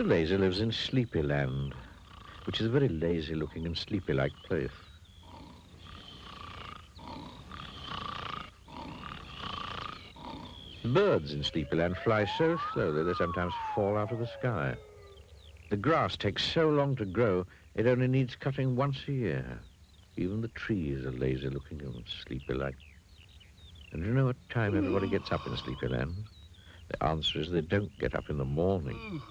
Mr. Lazy lives in Sleepyland, which is a very lazy-looking and sleepy-like place. Birds in Sleepyland fly so slowly they sometimes fall out of the sky. The grass takes so long to grow, it only needs cutting once a year. Even the trees are lazy-looking and sleepy-like. And do you know what time everybody gets up in Sleepyland? The answer is they don't get up in the morning.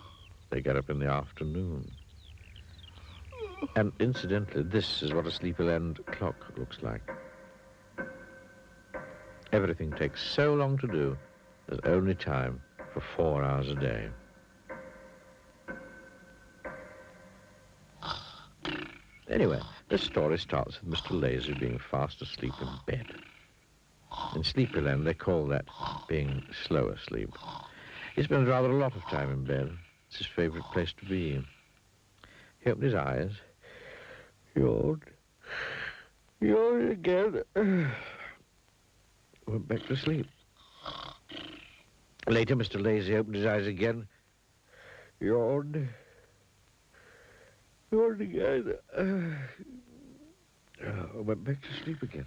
They get up in the afternoon. And incidentally, this is what a Sleepyland clock looks like. Everything takes so long to do, there's only time for 4 hours a day. Anyway, this story starts with Mr. Lazy being fast asleep in bed. In Sleepyland, they call that being slow asleep. He spends rather a lot of time in bed. It's his favorite place to be. He opened his eyes, yawned again, went back to sleep. Later, Mr. Lazy opened his eyes again, yawned again, went back to sleep again.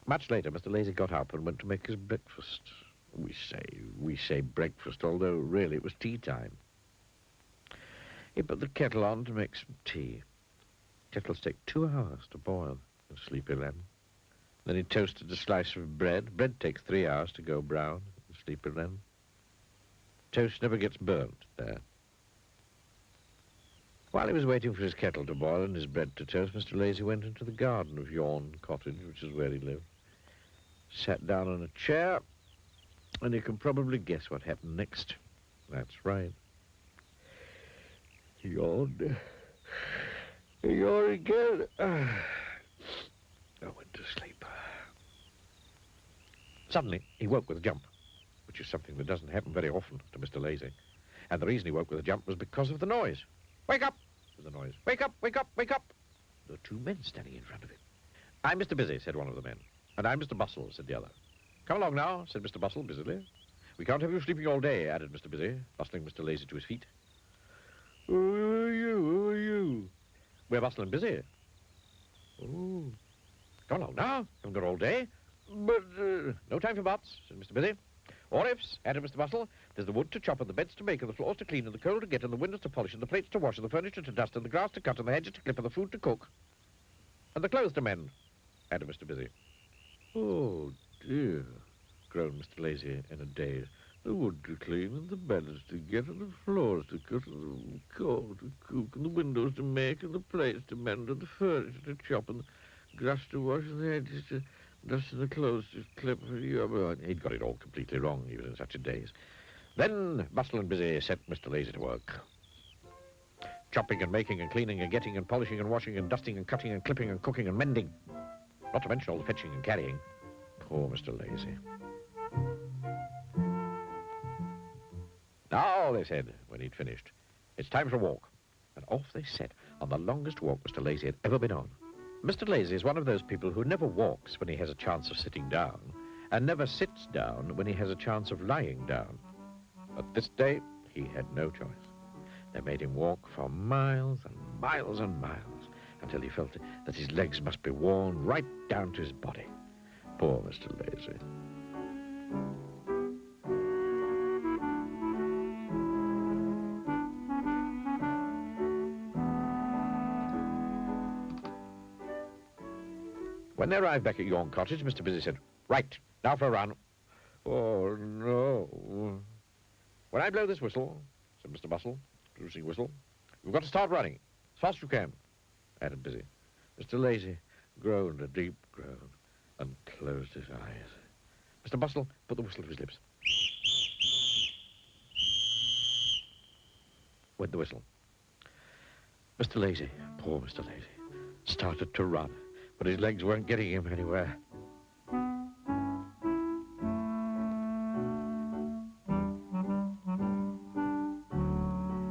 Much later, Mr. Lazy got up and went to make his breakfast. We say breakfast, although really it was tea time. He put the kettle on to make some tea. Kettles take 2 hours to boil in Sleepyland. Then he toasted a slice of bread. Bread takes 3 hours to go brown in Sleepyland. Toast never gets burnt there. While he was waiting for his kettle to boil and his bread to toast, Mr. Lazy went into the garden of Yawn Cottage, which is where he lived. Sat down on a chair, and you can probably guess what happened next. That's right. He yawned. He yawned again. I went to sleep. Suddenly, he woke with a jump, which is something that doesn't happen very often to Mr. Lazy. And the reason he woke with a jump was because of the noise. Wake up! Was the noise. Wake up, wake up, wake up! There were 2 men standing in front of him. I'm Mr. Busy, said one of the men. And I'm Mr. Bustle, said the other. Come along now, said Mr. Bustle busily. We can't have you sleeping all day, added Mr. Busy, bustling Mr. Lazy to his feet. Who are you? Who are you? We're Bustle and Busy. Oh. Come along now. Haven't got all day. But, no time for buts, said Mr. Busy. Or ifs, added Mr. Bustle. There's the wood to chop and the beds to make and the floors to clean and the coal to get and the windows to polish and the plates to wash and the furniture to dust and the grass to cut and the hedges to clip and the food to cook. And the clothes to mend, added Mr. Busy. Oh, dear, groaned Mr. Lazy in a daze. The wood to clean and the beds to get and the floors to cut and the coal to cook and the windows to make and the plates to mend and the furniture to chop and the grass to wash and the hedges to dust and the clothes to clip. He'd got it all completely wrong. He was in such a daze. Then Bustle and Busy set Mr. Lazy to work. Chopping and making and cleaning and getting and polishing and washing and dusting and cutting and clipping and cooking and mending. Not to mention all the fetching and carrying. Poor Mr. Lazy. Now, they said, when he'd finished, it's time for a walk. And off they set on the longest walk Mr. Lazy had ever been on. Mr. Lazy is one of those people who never walks when he has a chance of sitting down and never sits down when he has a chance of lying down. But this day, he had no choice. They made him walk for miles and miles and miles until he felt that his legs must be worn right down to his body. Poor Mr. Lazy. When they arrived back at Yawn Cottage, Mr. Busy said, right, now for a run. Oh, no. When I blow this whistle, said Mr. Bustle, producing whistle, you've got to start running as fast as you can, added Busy. Mr. Lazy groaned a deep groan and closed his eyes. Mr. Bustle put the whistle to his lips. Went the whistle. Mr. Lazy, poor Mr. Lazy, started to run, but his legs weren't getting him anywhere.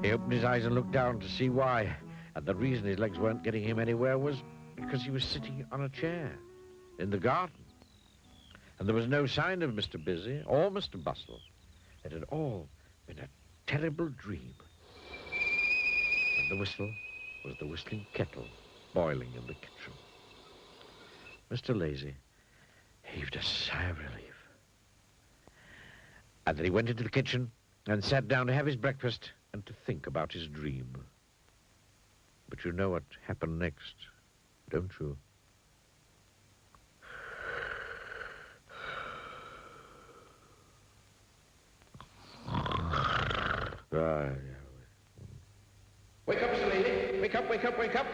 He opened his eyes and looked down to see why, and the reason his legs weren't getting him anywhere was because he was sitting on a chair in the garden. And there was no sign of Mr. Busy or Mr. Bustle. It had all been a terrible dream. And the whistle was the whistling kettle boiling in the kitchen. Mr. Lazy heaved a sigh of relief. And then he went into the kitchen and sat down to have his breakfast and to think about his dream. But you know what happened next, don't you? Wake up, Mr. Lazy. Wake up, wake up, wake up.